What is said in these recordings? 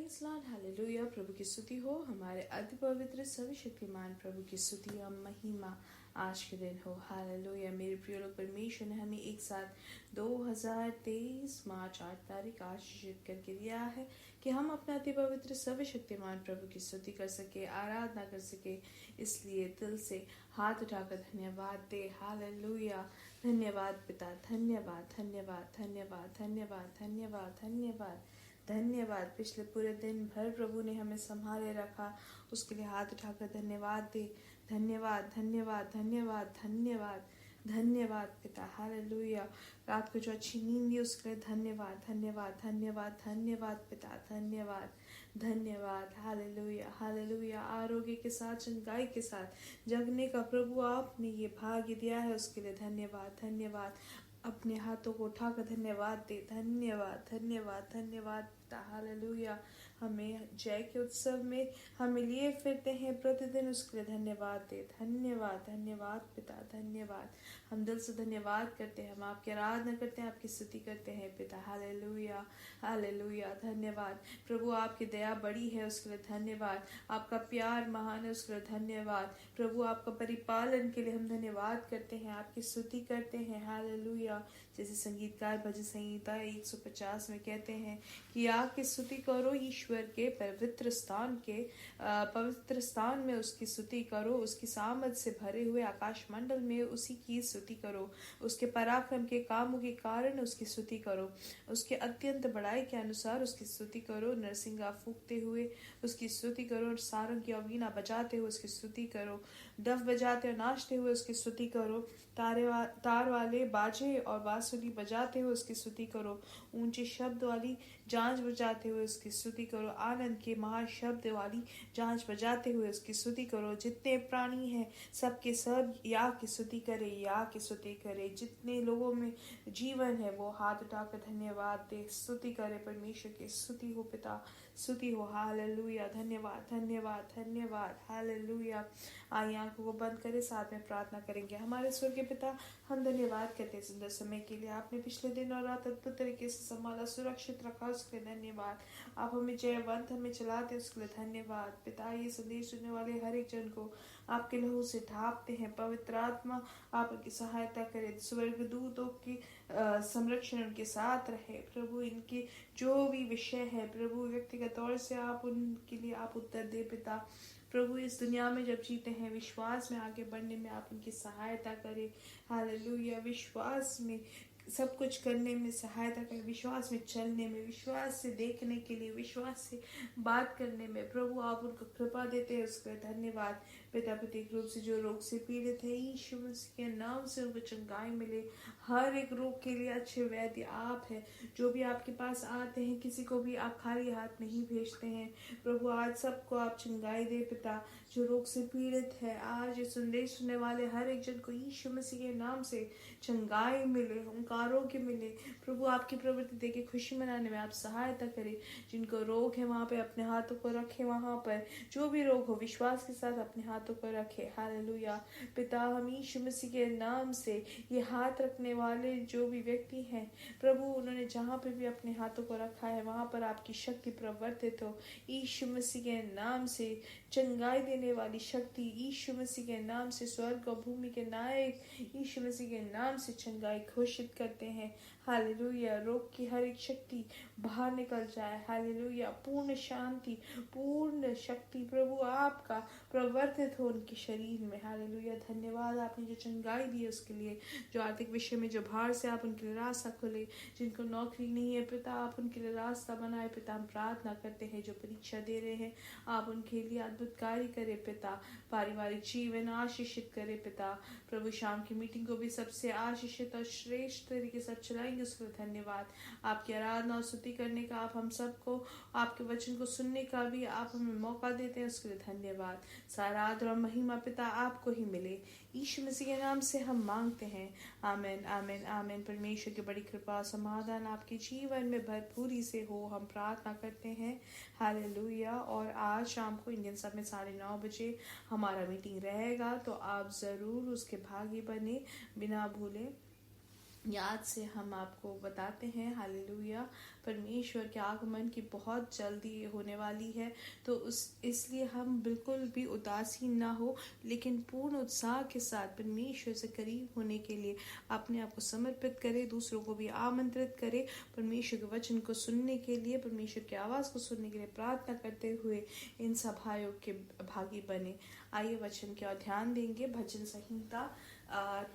Praise Lord, hallelujah. प्रभु की स्तुति हो। हमारे अति पवित्र सर्वशक्तिमान प्रभु की स्तुति और महिमा आज के दिन हो। हालेलुया। मेरे प्रिय लोग, परमेश्वर ने हमें एक साथ 2023 मार्च 8 तारीख आशीषित करके दिया है कि हम अपना अति पवित्र सर्वशक्तिमान प्रभु की स्तुति कर सके, आराधना कर सके। इसलिए दिल से हाथ उठाकर धन्यवाद दे। हालेलुया। धन्यवाद पिता, धन्यवाद धन्यवाद धन्यवाद धन्यवाद धन्यवाद धन्यवाद धन्यवाद। पिछले पूरे दिन भर प्रभु ने हमें संभाले रखा, उसके लिए हाथ उठाकर धन्यवाद दे। धन्यवाद धन्यवाद धन्यवाद धन्यवाद धन्यवाद पिता। हालेलुया। रात को जो अच्छी नींद दी उसके लिए धन्यवाद धन्यवाद धन्यवाद धन्यवाद पिता। धन्यवाद धन्यवाद। Hallelujah hallelujah. आरोग्य के साथ, चंगाई के साथ जगने का प्रभु आपने ये भाग्य दिया है, उसके लिए धन्यवाद धन्यवाद। अपने हाथों को उठाकर धन्यवाद दे। धन्यवाद धन्यवाद धन्यवाद पिता। हालेलुया। हमें जय के उत्सव में हमें लिए फिरते हैं प्रतिदिन, उसके लिए धन्यवाद दे। धन्यवाद धन्यवाद पिता। धन्यवाद। हम दिल से धन्यवाद करते हैं, हम आपकी आराधना करते हैं, आपकी स्तुति करते हैं पिता। Hallelujah hallelujah. धन्यवाद प्रभु, आपकी दया बड़ी है, उसके लिए धन्यवाद। आपका प्यार महान है, उसके लिए धन्यवाद। प्रभु आपका परिपालन के लिए हम धन्यवाद करते हैं, आपकी स्तुति करते हैं। हालेलुया। जैसे संगीतकार भजन संहिता 150 में कहते हैं कि आके स्तुति करो ईश्वर के पवित्र स्थान में उसकी स्तुति करो, उसकी सामर्थ से भरे हुए आकाश मंडल में उसी की स्तुति करो, उसके पराक्रम के कामों के कारण उसकी स्तुति करो, उसके अत्यंत बड़ाई के अनुसार उसकी स्तुति करो। नरसिंगा फूकते हुए उसकी स्तुति करो, और सारंग की वीणा बजाते हुए उसकी स्तुति करो, डफ बजाते और नाचते हुए उसकी स्तुति करो, तार वाले बाजे और बांसुरी बजाते हुए उसकी स्तुति करो, ऊंचे शब्द वाली झांझ बजाते हुए उसकी स्तुति करो, आनंद के महाशब्द वाली झांझ बजाते हुए उसकी स्तुति करो। जितने प्राणी हैं सबके सब या की स्तुति करे, या की स्तुति करे। जितने लोगों में जीवन है वो हाथ उठाकर धन्यवाद दे, स्तुति करे। परमेश्वर की स्तुति हो पिता, स्तुति हो। हालेलुया। धन्यवाद धन्यवाद धन्यवाद। हालेलुया। आइए आंखों को बंद करें, साथ में प्रार्थना करेंगे। हमारे स्वर्गीय पिता, हम धन्यवाद करते हैं सुंदर समय के लिए। आपने पिछले दिन और रात अद्भुत तरीके से संभाला, सुरक्षित रखा, उसके लिए धन्यवाद। आप हमें जयवंत हमें चलाते, उसके लिए धन्यवाद पिता। ये संदेश सुनने वाले हर एक जन को आपके लहू से ढांपते हैं। पवित्र आत्मा आप उनकी सहायता करें, स्वर्गदूतों की संरक्षण उनके साथ रहे प्रभु। इनके जो भी विषय है प्रभु, व्यक्तिगत तौर से आप उनके लिए आप उत्तर दे पिता। प्रभु इस दुनिया में जब जीते हैं, विश्वास में आगे बढ़ने में आप उनकी सहायता करें। हालेलुया। विश्वास में सब कुछ करने में सहायता करें, विश्वास में चलने में, विश्वास से देखने के लिए, विश्वास से बात करने में प्रभु आप उनको कृपा देते हैं, उसके धन्यवाद पिता। प्रत्येक रूप से जो रोग से पीड़ित है, यीशु मसीह के नाम से उनको चंगाई मिले। हर एक रोग के लिए अच्छे वैद्य आप है। जो भी आपके पास आते हैं, किसी को भी आप खाली हाथ नहीं भेजते हैं प्रभु। आज सबको आप चंगाई दे पिता, जो रोग से पीड़ित है। आज ये संदेश सुनने वाले हर एक जन को यीशु मसीह के नाम से चंगाई मिले, उनका आरोग्य मिले प्रभु। आपकी प्रवृत्ति देके खुशी मनाने में आप सहायता करें। जिनको रोग है वहां पे अपने हाथों को रखे, वहां पर जो भी रोग हो विश्वास के साथ अपने हाथों को रखे। हालेलुया पिता। हम यीशु मसीह के नाम से ये हाथ रखने वाले जो भी व्यक्ति हैं प्रभु, उन्होंने जहाँ पे भी अपने हाथों को रखा है वहां पर आपकी शक्ति प्रवर्तित हो। यीशु मसीह के नाम से चंगाई देने वाली शक्ति, यीशु मसीह के नाम से स्वर्ग और भूमि के नायक यीशु मसीह के नाम से चंगाई घोषित करते हैं। हालेलुया। रोग की हर एक शक्ति बाहर निकल जाए। हालेलुया। पूर्ण शांति, पूर्ण शक्ति प्रभु आपका प्रवर्तित हो उनके शरीर में। हालेलुया। धन्यवाद आपने जो चंगाई दी है उसके लिए। जो आर्थिक विषय में जो बाहर से आप उनके लिए रास्ता खोले, जिनको नौकरी नहीं है पिता आप उनके लिए रास्ता बनाए पिता। हम प्रार्थना करते हैं जो परीक्षा दे रहे हैं आप उनके लिए अद्भुत कार्य करे पिता। पारिवारिक जीवन आशीषित करे पिता। प्रभु शाम की मीटिंग को भी सबसे आशीषित और श्रेष्ठ तरीके से चलाएंगे, उसके लिए धन्यवाद। आपकी आराधना और स्तुति करने का आप हम सबको, आपके वचन को सुनने का भी आप हमें मौका देते हैं, उसके लिए धन्यवाद। सारा आदर और महिमा पिता आपको ही मिले, यीशु मसीह के नाम से हम मांगते हैं। आमीन आमीन आमीन। परमेश्वर की बड़ी कृपा समाधान आपके जीवन में भरपूरी से हो, हम प्रार्थना करते हैं। हालेलुया। और आज शाम को इंडियन समय 9:30 बजे हमारा मीटिंग रहेगा, तो आप जरूर उसके भागी बने, बिना भूले याद से हम आपको बताते हैं हालेलुया, परमेश्वर के आगमन की बहुत जल्दी होने वाली है। तो इसलिए हम बिल्कुल भी उदासीन ना हो, लेकिन पूर्ण उत्साह के साथ परमेश्वर से करीब होने के लिए अपने आप को समर्पित करें, दूसरों को भी आमंत्रित करें परमेश्वर के वचन को सुनने के लिए, परमेश्वर की आवाज़ को सुनने के लिए प्रार्थना करते हुए इन सभायोग के भागी बने। आइए वचन की ओर ध्यान देंगे। भजन संहिता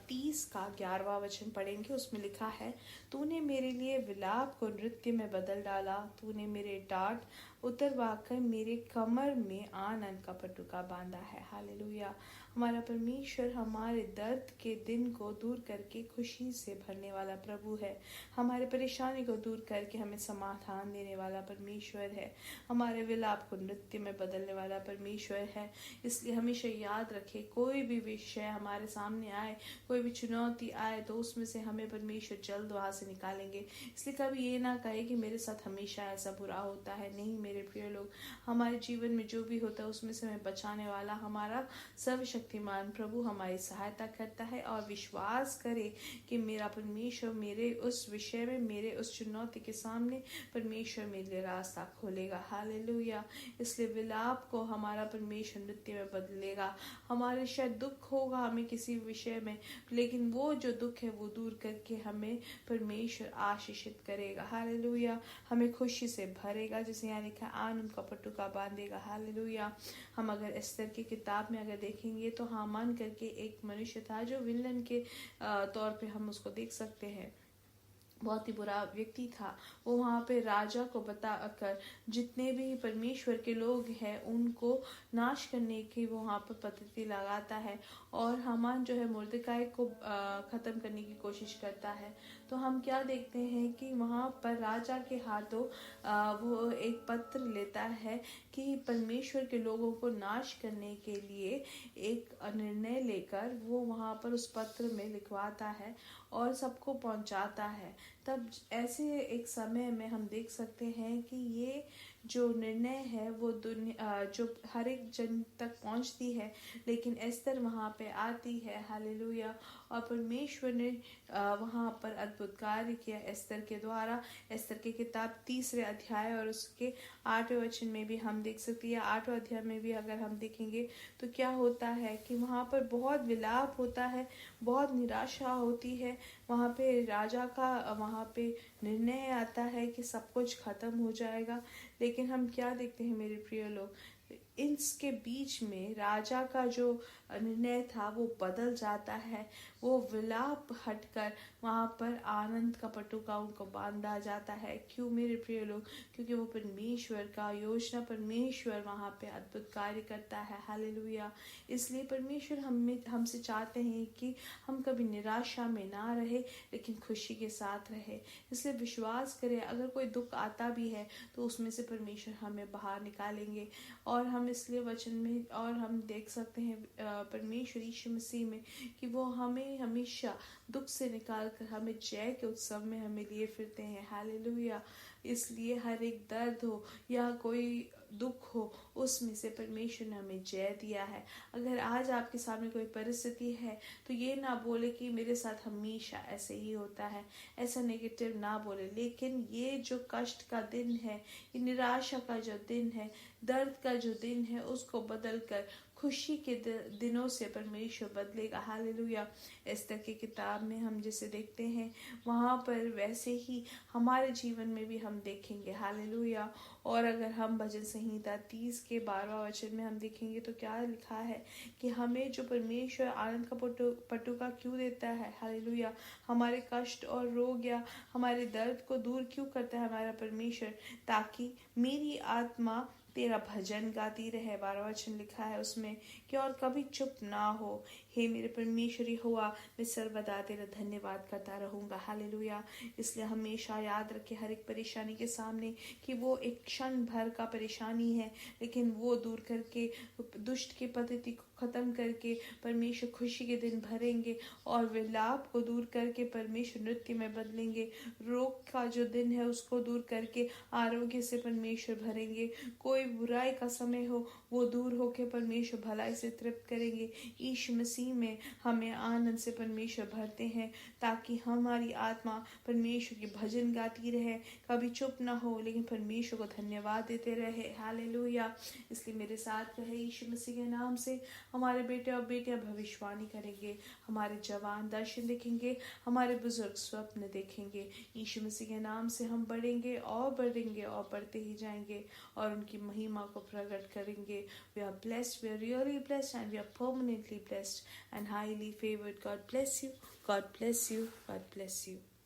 30 का 11वां वचन पढ़ेंगे। उसमें लिखा है, तूने मेरे लिए विलाप को नृत्य में बदल डाला, तूने मेरे डांट उतरवाकर मेरे कमर में आनंद का पटुका बांधा है। हालेलुया। हमारा परमेश्वर हमारे दर्द के दिन को दूर करके खुशी से भरने वाला प्रभु है। हमारे परेशानी को दूर करके हमें समाधान देने वाला परमेश्वर है। हमारे विलाप को नृत्य में बदलने वाला परमेश्वर है। इसलिए हमेशा याद रखें, कोई भी विषय हमारे सामने आए, कोई भी चुनौती आए, तो उसमें से हमें परमेश्वर जल्द वहां से निकालेंगे। इसलिए कभी ये ना कहे कि मेरे साथ हमेशा ऐसा बुरा होता है। नहीं मेरे प्रिय लोग, हमारे जीवन में जो भी होता है उसमें से हमें बचाने वाला हमारा सर्वशक्तिमान प्रभु हमारी सहायता करता है। और विश्वास करें कि मेरा परमेश्वर मेरे उस विषय में, मेरे उस चुनौती के सामने परमेश्वर मेरे लिए रास्ता खोलेगा। हालेलुया। इसलिए विलाप को हमारा परमेश्वर नृत्य में बदलेगा। हमारे शायद दुख होगा हमें किसी विषय में, लेकिन वो जो दुख है वो दूर करके हमें परमेश्वर आशीषित करेगा। हालेलुया। हमें खुशी से भरेगा, जैसे यहाँ लिखा है, आनंद का पटुका बांधेगा। हालेलुया। हम अगर एस्तर की किताब में अगर देखेंगे तो हामान करके एक मनुष्य था जो विलन के तौर पे हम उसको देख सकते हैं। बहुत ही बुरा व्यक्ति था। वो वहाँ पे राजा को बताकर जितने भी परमेश्वर के लोग हैं उनको नाश करने की वो वहाँ पर पद्धति लगाता है। और हामान जो है मुर्दकाई को ख़त्म करने की कोशिश करता है। तो हम क्या देखते हैं कि वहाँ पर राजा के हाथों वो एक पत्र लेता है कि परमेश्वर के लोगों को नाश करने के लिए एक निर्णय लेकर वो वहाँ पर उस पत्र में लिखवाता है और सबको पहुंचाता है। तब ऐसे एक समय में हम देख सकते हैं कि ये जो निर्णय है वो दुनिया जो हर एक जन तक पहुंचती है, लेकिन एस्तर वहाँ पे आती है। हालेलुया। और परमेश्वर ने वहाँ पर अद्भुत कार्य किया एस्तर के द्वारा। एस्तर की किताब 3 अध्याय और उसके 8वें वचन में भी हम देख सकते हैं। 8वें अध्याय में भी अगर हम देखेंगे तो क्या होता है कि वहाँ पर बहुत विलाप होता है, बहुत निराशा होती है। वहाँ पे राजा का वहाँ पे निर्णय आता है कि सब कुछ खत्म हो जाएगा, लेकिन हम क्या देखते हैं मेरे प्रिय लोग, इसके बीच में राजा का जो निर्णय था वो बदल जाता है। वो विलाप हटकर वहाँ पर आनंद का पटुका उनको बांधा जाता है। क्यों मेरे प्रिय लोग? क्योंकि वो परमेश्वर का योजना, परमेश्वर वहाँ पे अद्भुत कार्य करता है। हालेलुया। इसलिए परमेश्वर हमसे चाहते हैं कि हम कभी निराशा में ना रहे, लेकिन खुशी के साथ रहे। इसलिए विश्वास करें, अगर कोई दुख आता भी है तो उसमें से परमेश्वर हमें बाहर निकालेंगे। और हम इसलिए वचन में और हम देख सकते हैं परमेश्वर यीशु मसीह में कि वो हमें हमेशा दुख से निकाल कर हमें जय के उत्सव में हमें लिए फिरते हैं। हालेलुया। इसलिए हर एक दर्द हो या कोई दुख हो, उसमें से परमेश्वर ने हमें जय दिया है। अगर आज आपके सामने कोई परिस्थिति है तो ये ना बोले कि मेरे साथ हमेशा ऐसे ही होता है, ऐसा नेगेटिव ना बोले, लेकिन ये जो कष्ट का दिन है, ये निराशा का जो दिन है, दर्द का जो दिन है, उसको बदल कर खुशी के दिनों से परमेश्वर बदलेगा। हालेलुया। एस्तर की किताब में हम जिसे देखते हैं वहाँ पर वैसे ही हमारे जीवन में भी हम देखेंगे। हालेलुया। और अगर हम भजन संहिता 30 के 12वां वचन में हम देखेंगे तो क्या लिखा है कि हमें जो परमेश्वर आनंद का पटुका क्यों देता है। हालेलुया। हमारे कष्ट और रोग या हमारे दर्द को दूर क्यों करता है हमारा परमेश्वर, ताकि मेरी आत्मा तेरा भजन गाती रहे। 12वां वचन लिखा है उसमें कि और कभी चुप ना हो। हे मेरे परमेश्वरी हुआ, मैं सर्वदा तेरा धन्यवाद करता रहूंगा। हालेलुया। इसलिए हमेशा याद रखे हर एक परेशानी के सामने कि वो एक क्षण भर का परेशानी है, लेकिन वो दूर करके दुष्ट की पद्धति को खत्म करके परमेश्वर खुशी के दिन भरेंगे और विलाप को दूर करके परमेश्वर नृत्य में बदलेंगे। रोग का जो दिन है उसको दूर करके आरोग्य से परमेश्वर भरेंगे। कोई बुराई का समय हो वो दूर होके परमेश्वर भलाई से तृप्त करेंगे। यीशु मसीह में हमें आनंद से परमेश्वर भरते हैं ताकि हमारी आत्मा परमेश्वर की भजन गाती रहे, कभी चुप ना हो लेकिन परमेश्वर को धन्यवाद देते रहे। हालेलुया। इसलिए मेरे साथ रहे यीशु मसीह के नाम से। हमारे बेटे और बेटियां भविष्यवाणी करेंगे, हमारे जवान दर्शन देखेंगे, हमारे बुजुर्ग स्वप्न देखेंगे। यीशु मसीह के नाम से हम बढ़ेंगे और बढ़ते ही जाएंगे और उनकी महिमा को प्रकट करेंगे। We are blessed, we are really blessed, and we are permanently blessed and highly favored. God bless you, God bless you, God bless you.